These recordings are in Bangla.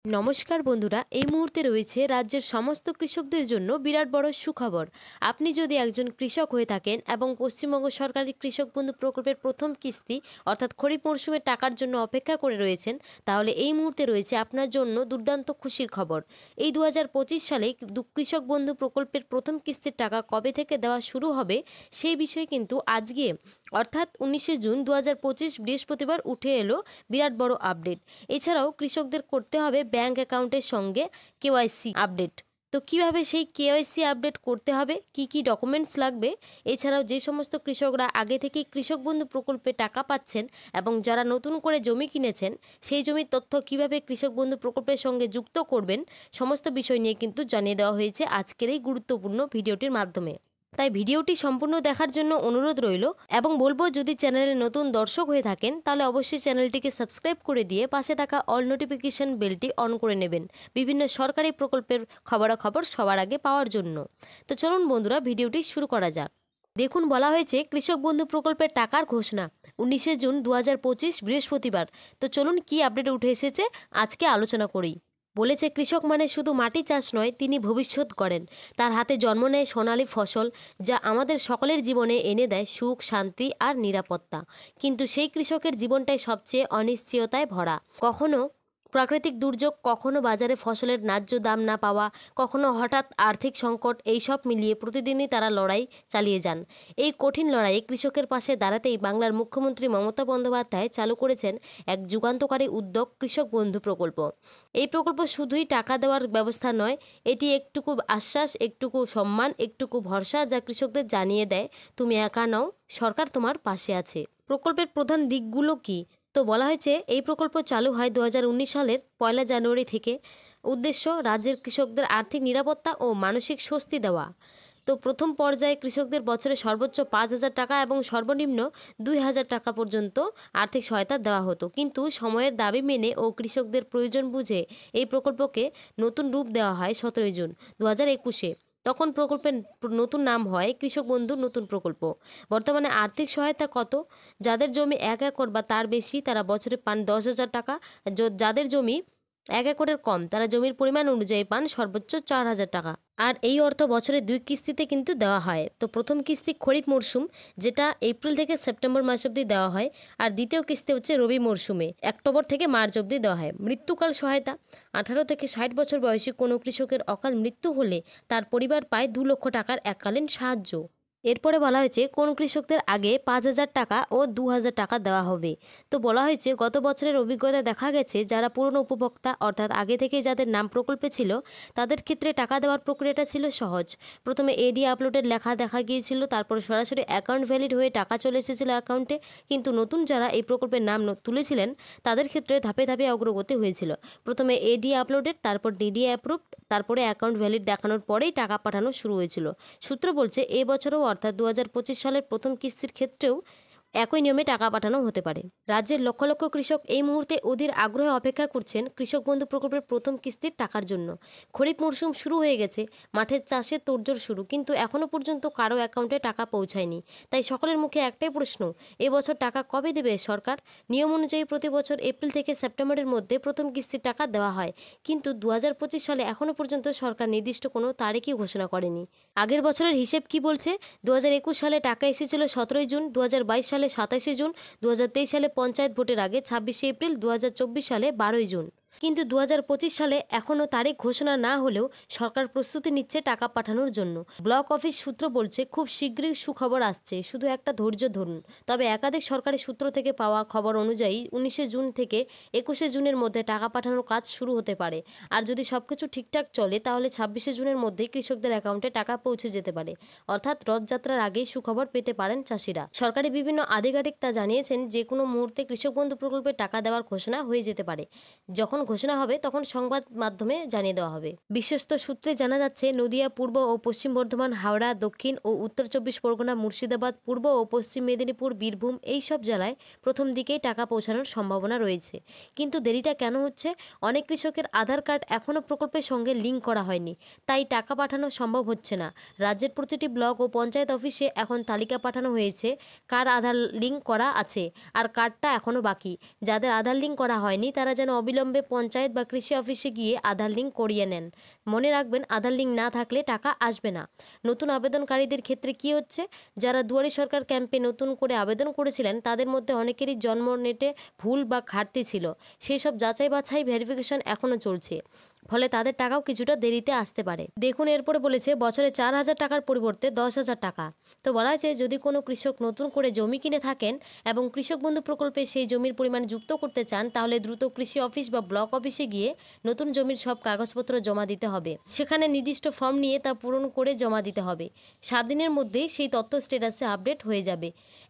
নমস্কার বন্ধুরা, এই মুহূর্তে রয়েছে রাজ্যের সমস্ত কৃষকদের জন্য বিরাট বড় সুখবর। আপনি যদি একজন কৃষক হয়ে থাকেন এবং পশ্চিমবঙ্গ সরকারি কৃষক বন্ধু প্রকল্পের প্রথম কিস্তি অর্থাৎ খরিফ মরশুমের টাকার জন্য অপেক্ষা করে রয়েছেন, তাহলে এই মুহূর্তে রয়েছে আপনার জন্য দুর্দান্ত খুশির খবর। এই 2025 সালে কৃষক বন্ধু প্রকল্পের প্রথম কিস্তির টাকা কবে থেকে দেওয়া শুরু হবে সেই বিষয়ে কিন্তু আজকে অর্থাৎ 19শে জুন 2025 বৃহস্পতিবার উঠে এলো বিরাট বড় আপডেট। এছাড়াও কৃষকদের করতে হবে ব্যাংক অ্যাকাউন্টের সঙ্গে কেওয়াইসি আপডেট। তো কিভাবে সেই কেওয়াইসি আপডেট করতে হবে, কি কি ডকুমেন্টস লাগবে, এছাড়াও যে সমস্ত কৃষকরা আগে থেকেই কৃষক বন্ধু প্রকল্পে টাকা পাচ্ছেন এবং যারা নতুন করে জমি কিনেছেন সেই জমির তথ্য কিভাবে কৃষক বন্ধু প্রকল্পের সঙ্গে যুক্ত করবেন, সমস্ত বিষয় নিয়ে কিন্তু জানিয়ে দেওয়া হয়েছে আজকের এই গুরুত্বপূর্ণ ভিডিওটির মাধ্যমে। তাই ভিডিওটি সম্পূর্ণ দেখার জন্য অনুরোধ রইল এবং বলবো, যদি চ্যানেলে নতুন দর্শক হয়ে থাকেন তাহলে অবশ্যই চ্যানেলটিকে সাবস্ক্রাইব করে দিয়ে পাশে থাকা অল নোটিফিকেশন বেলটি অন করে নেবেন বিভিন্ন সরকারি প্রকল্পের খবরাখবর সবার আগে পাওয়ার জন্য। তো চলুন বন্ধুরা, ভিডিওটি শুরু করা যাক। দেখুন, বলা হয়েছে কৃষক বন্ধু প্রকল্পের টাকার ঘোষণা 19শে জুন 2025 বৃহস্পতিবার। তো চলুন কি আপডেট উঠে এসেছে আজকে আলোচনা করি। বলেছে কৃষক মানে শুধু মাটি চাষ নয়, তিনি ভবিষ্যৎ গড়েন। তার হাতে জন্ম নেয় সোনালী ফসল, যা আমাদের সকলের জীবনে এনে দেয় সুখ, শান্তি আর নিরাপত্তা। কিন্তু সেই কৃষকের জীবনটাই সবচেয়ে অনিশ্চয়তায় ভরা। কখনো প্রাকৃতিক দুর্যোগ, কখনো বাজারে ফসলের ন্যায্য দাম না পাওয়া, কখনো হঠাৎ আর্থিক সংকট, এই সব মিলিয়ে প্রতিদিনই তারা লড়াই চালিয়ে যান। এই কঠিন লড়াইয়ে কৃষকের পাশে দাঁড়াতেই বাংলার মুখ্যমন্ত্রী মমতা বন্দ্যোপাধ্যায় চালু করেছেন এক যুগান্তকারী উদ্যোগ, কৃষক বন্ধু প্রকল্প। এই প্রকল্প শুধুই টাকা দেওয়ার ব্যবস্থা নয়, এটি একটুকু আশ্বাস, একটুকু সম্মান, একটুকু ভরসা, যা কৃষকদের জানিয়ে দেয় তুমি একা নও, সরকার তোমার পাশে আছে। প্রকল্পের প্রধান দিকগুলো কি? তো বলা হয়েছে এই প্রকল্প চালু হয় 2019 সালের 1 জানুয়ারি থেকে। উদ্দেশ্য রাজ্যের কৃষকদের আর্থিক নিরাপত্তা ও মানসিক স্বস্তি দেওয়া। তো প্রথম পর্যায়ে কৃষকদের বছরে সর্বোচ্চ 5,000 টাকা এবং সর্বনিম্ন 2,000 টাকা পর্যন্ত আর্থিক সহায়তা দেওয়া হতো, কিন্তু সময়ের দাবি মেনে ও কৃষকদের প্রয়োজন বুঝে এই প্রকল্পকে নতুন রূপ দেওয়া হয় 17 জুন 2021-এ। তখন প্রকল্পের নতুন নাম হয় কৃষক বন্ধু নতুন প্রকল্প। বর্তমানে আর্থিক সহায়তা কত? যাদের জমি 1 একর বা তার বেশি তারা বছরে পান 10,000 টাকা। যাদের জমি 1 একরের কম তারা জমির পরিমাণ অনুযায়ী পান সর্বোচ্চ 4,000 টাকা। আর এই অর্থ বছরে 2 কিস্তিতে কিন্তু দেওয়া হয়। তো প্রথম কিস্তি খরিফ মরশুম, যেটা এপ্রিল থেকে সেপ্টেম্বর মাস অবধি দেওয়া হয়। আর দ্বিতীয় কিস্তি হচ্ছে রবি মরশুমে, অক্টোবর থেকে মার্চ অবধি দেওয়া হয়। মৃত্যুকাল সহায়তা, 18 থেকে 60 বছর বয়সী কোনো কৃষকের অকাল মৃত্যু হলে তার পরিবার পায় 2 লক্ষ টাকার এককালীন সাহায্য। এরপরে বলা হয়েছে কোন কৃষকদের আগে 5,000 টাকা ও 2,000 টাকা দেওয়া হবে। তো বলা হয়েছে গত বছরের অভিজ্ঞতা দেখা গেছে যারা পুরনো উপভোক্তা অর্থাৎ আগে থেকে যাদের নাম প্রকল্পে ছিল, তাদের ক্ষেত্রে টাকা দেওয়ার প্রক্রিয়াটা ছিল সহজ। প্রথমে এডি আপলোডের লেখা দেখা গিয়েছিল, তারপর সরাসরি অ্যাকাউন্ট ভ্যালিড হয়ে টাকা চলে এসেছিল অ্যাকাউন্টে। কিন্তু নতুন যারা এই প্রকল্পের নাম তুলেছিলেন তাদের ক্ষেত্রে ধাপে ধাপে অগ্রগতি হয়েছিল। প্রথমে এডি আপলোডেড, তারপর ডিডি অ্যাপ্রুভড, তারপরে অ্যাকাউন্ট ভ্যালিড দেখানোর পরেই টাকা পাঠানো শুরু হয়েছিল। সূত্র বলছে এবছরও অর্থাৎ 2025 সালের প্রথম কিস্তির ক্ষেত্রেও একই নিয়মে টাকা পাঠানো হতে পারে। রাজ্যের লক্ষ লক্ষ কৃষক এই মুহূর্তে অধীর আগ্রহে অপেক্ষা করছেন কৃষক বন্ধু প্রকল্পের প্রথম কিস্তির টাকার জন্য। খরিফ মরশুম শুরু হয়ে গেছে, মাঠের চাষে তোড়জোড় শুরু, কিন্তু এখনও পর্যন্ত কারো অ্যাকাউন্টে টাকা পৌঁছায়নি। তাই সকলের মুখে একটাই প্রশ্ন, এবছর টাকা কবে দেবে সরকার? নিয়ম অনুযায়ী প্রতি বছর এপ্রিল থেকে সেপ্টেম্বরের মধ্যে প্রথম কিস্তির টাকা দেওয়া হয়, কিন্তু 2025 সালে এখনও পর্যন্ত সরকার নির্দিষ্ট কোনো তারিখই ঘোষণা করেনি। আগের বছরের হিসেব কি বলছে? 2021 সালে টাকা এসেছিল 17 জুন, 2022 সালে 27 জুন, 2023 সালে পঞ্চায়েত ভোটের আগে 26 এপ্রিল, 2024 সালে 12 জুন। কিন্তু 2025 সালে এখনও তারিখ ঘোষণা না হলেও সরকার প্রস্তুতি নিচ্ছে টাকা পাঠানোর জন্য। ব্লক অফিস সূত্র বলছে খুব শীঘ্রই সুখবর আসছে, শুধু একটা ধৈর্য ধরুন। তবে একাধিক সরকারি সূত্র থেকে পাওয়া খবর অনুযায়ী 19শে জুন থেকে 21শে জুনের মধ্যে টাকা পাঠানোর কাজ শুরু হতে পারে। আর যদি সবকিছু ঠিকঠাক চলে তাহলে 26শে জুনের মধ্যেই কৃষকদের অ্যাকাউন্টে টাকা পৌঁছে যেতে পারে। অর্থাৎ রথযাত্রার আগেই সুখবর পেতে পারেন চাষিরা। সরকারি বিভিন্ন আধিকারিক তা জানিয়েছেন, যে কোনো মুহূর্তে কৃষক বন্ধু প্রকল্পে টাকা দেওয়ার ঘোষণা হয়ে যেতে পারে। যখন ঘোষণা হবে তখন সংবাদ মাধ্যমে জানিয়ে দেওয়া হবে। বিশ্বস্ত সূত্রে জানা যাচ্ছে নদিয়া, পূর্ব ও পশ্চিম বর্ধমান, হাওড়া, দক্ষিণ ও উত্তর 24 পরগনা, মুর্শিদাবাদ, পূর্ব ও পশ্চিম মেদিনীপুর, বীরভূম, এই সব জেলায় প্রথম দিকেই টাকা পৌঁছানোর সম্ভাবনা রয়েছে। কিন্তু দেরিটা কেন হচ্ছে? অনেক কৃষকের আধার কার্ড এখনও প্রকল্পের সঙ্গে লিঙ্ক করা হয়নি, তাই টাকা পাঠানো সম্ভব হচ্ছে না। রাজ্যের প্রতিটি ব্লক ও পঞ্চায়েত অফিসে এখন তালিকা পাঠানো হয়েছে কার আধার লিঙ্ক করা আছে আর কার্ডটা এখনও বাকি। যাদের আধার লিঙ্ক করা হয়নি তারা যেন অবিলম্বে পঞ্চায়েত বা কৃষি অফিসে গিয়ে আধার লিঙ্ক করিয়ে নেন। মনে রাখবেন, আধার লিঙ্ক না থাকলে টাকা আসবে না। নতুন আবেদনকারীদের ক্ষেত্রে কি হচ্ছে, যারা দুয়ারে সরকার ক্যাম্পে নতুন করে আবেদন করেছিলেন তাদের মধ্যে অনেকেরই জন্ম নেটে ভুল বা ঘাটতি ছিল। সেই সব যাচাই বাছাই ভেরিফিকেশন এখনও চলছে, ফলে তাদের টাকাও কিছুটা দেরিতে আসতে পারে। দেখুন, এরপরে বলেছে বছরে 4,000 টাকার পরিবর্তে 10,000 টাকা। তো বলা হয়েছে যদি কোনো কৃষক নতুন করে জমি কিনে থাকেন এবং কৃষক বন্ধু প্রকল্পে সেই জমির পরিমাণ যুক্ত করতে চান, তাহলে দ্রুত কৃষি অফিস বা ব্লক অফিসে গিয়ে নতুন জমির সব কাগজপত্র জমা দিতে হবে। সেখানে নির্দিষ্ট ফর্ম নিয়ে তা পূরণ করে জমা দিতে হবে। 7 দিনের মধ্যেই সেই তথ্য স্ট্যাটাসে আপডেট হয়ে যাবে।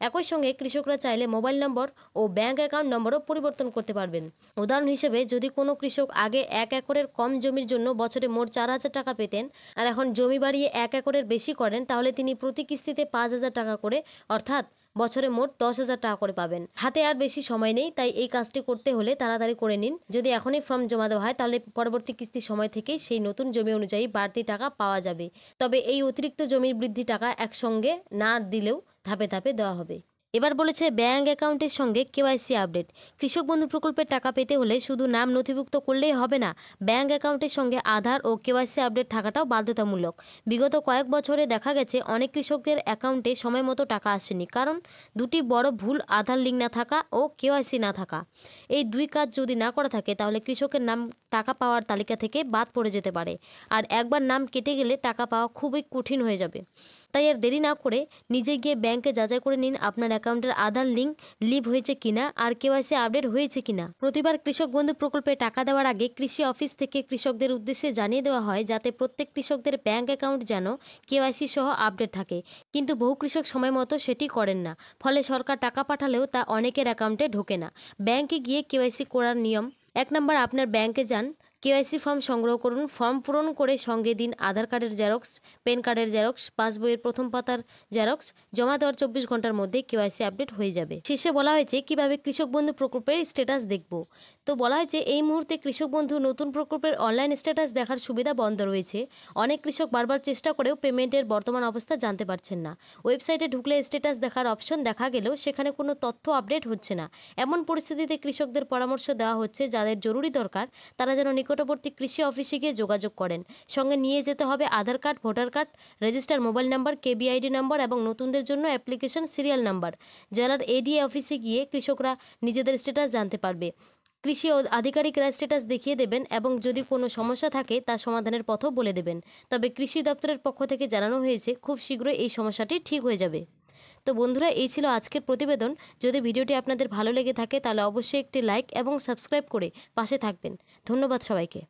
একই সঙ্গে কৃষকরা চাইলে মোবাইল নম্বর ও ব্যাংক অ্যাকাউন্ট নম্বরও পরিবর্তন করতে পারবেন। উদাহরণ হিসেবে, যদি কোনো কৃষক আগে 1 একরের কম জমির জন্য বছরে মোট 4,000 টাকা পেতেন আর এখন জমি বাড়িয়ে 1 একরের বেশি করেন, তাহলে তিনি প্রতি কিস্তিতে 5,000 টাকা করে, অর্থাৎ বছরে মোট 10,000 টাকা করে পাবেন। হাতে আর বেশি সময় নেই, তাই এই কাজটি করতে হলে তাড়াতাড়ি করে নিন। যদি এখনই ফর্ম জমা দেওয়া হয় তাহলে পরবর্তী কিস্তির সময় থেকেই সেই নতুন জমি অনুযায়ী বাড়তি টাকা পাওয়া যাবে। তবে এই অতিরিক্ত জমির বৃদ্ধি টাকা একসঙ্গে না দিলেও ধাপে ধাপে দেওয়া হবে। এবার বলেছে ব্যাংক অ্যাকাউন্টের সঙ্গে কেওয়াইসি আপডেট। কৃষক বন্ধু প্রকল্পের টাকা পেতে হলে শুধু নাম নথিভুক্ত করলেই হবে না, ব্যাংক অ্যাকাউন্টের সঙ্গে আধার ও কেওয়াইসি আপডেট থাকাটাও বাধ্যতামূলক। বিগত কয়েক বছরে দেখা গেছে অনেক কৃষকদের অ্যাকাউন্টে সময় মতো টাকা আসেনি, কারণ দুটি বড় ভুল: আধার লিঙ্ক না থাকা ও কেওয়াইসি না থাকা। এই দুই কাজ যদি না করা থাকে তাহলে কৃষকের নাম টাকা পাওয়ার তালিকা থেকে বাদ পড়ে যেতে পারে, আর একবার নাম কেটে গেলে টাকা পাওয়া খুবই কঠিন হয়ে যাবে। তাই আর দেরি না করে নিজে গিয়ে ব্যাংকে যাচাই করে নিন আপনার অ্যাকাউন্টের আধার লিঙ্ক লিভ হয়েছে কিনা আর কেওয়াইসি আপডেট হয়েছে কিনা। প্রতিবার কৃষক বন্ধু প্রকল্পে টাকা দেওয়ার আগে কৃষি অফিস থেকে কৃষকদের উদ্দেশ্যে জানিয়ে দেওয়া হয় যাতে প্রত্যেক কৃষকদের ব্যাংক অ্যাকাউন্ট যেন কেওয়াইসি সহ আপডেট থাকে, কিন্তু বহু কৃষক সময় মতো সেটি করেন না, ফলে সরকার টাকা পাঠালেও তা অনেকের অ্যাকাউন্টে ঢোকে না। ব্যাংকে গিয়ে কেওয়াইসি করার নিয়ম: 1 নম্বর, আপনার ব্যাংকে যান, কেওয়াইসি ফর্ম সংগ্রহ করুন, ফর্ম পূরণ করে সঙ্গে দিন আধার কার্ডের জেরক্স, প্যান কার্ডের জেরক্স, পাসবইয়ের প্রথম পাতার জেরক্স। জমা দেওয়ার 24 ঘন্টার মধ্যে কেওয়াইসি আপডেট হয়ে যাবে। শেষে বলা হয়েছে কিভাবে কৃষক বন্ধু প্রকল্পের স্ট্যাটাস দেখব। তো বলা হয়েছে এই মুহূর্তে কৃষক বন্ধু নতুন প্রকল্পের অনলাইন স্ট্যাটাস দেখার সুবিধা বন্ধ রয়েছে। অনেক কৃষক বারবার চেষ্টা করেও পেমেন্টের বর্তমান অবস্থা জানতে পারছেন না। ওয়েবসাইটে ঢুকলে স্ট্যাটাস দেখার অপশন দেখা গেলেও সেখানে কোনো তথ্য আপডেট হচ্ছে না। এমন পরিস্থিতিতে কৃষকদের পরামর্শ দেওয়া হচ্ছে যাদের জরুরি দরকার তারা যেন নিকটবর্তী কৃষি অফিসে গিয়ে যোগাযোগ করেন। সঙ্গে নিয়ে যেতে হবে Aadhaar card, voter card, register mobile number, KBID number এবং নতুনদের জন্য অ্যাপ্লিকেশন সিরিয়াল নাম্বার। জেলার এডিএ অফিসে গিয়ে কৃষকরা নিজেদের স্ট্যাটাস জানতে পারবে। কৃষি আধিকারিকরা স্ট্যাটাস দেখিয়ে দেবেন এবং যদি কোনো সমস্যা থাকে তা সমাধানের পথও বলে দেবেন। তবে কৃষি দপ্তরের পক্ষ থেকে জানানো হয়েছে খুব শীঘ্রই এই সমস্যাটি ঠিক হয়ে যাবে। তো বন্ধুরা, এই ছিল আজকের প্রতিবেদন। যদি ভিডিওটি আপনাদের ভালো লেগে থাকে তাহলে অবশ্যই একটি লাইক এবং সাবস্ক্রাইব করে পাশে থাকবেন। ধন্যবাদ সবাইকে।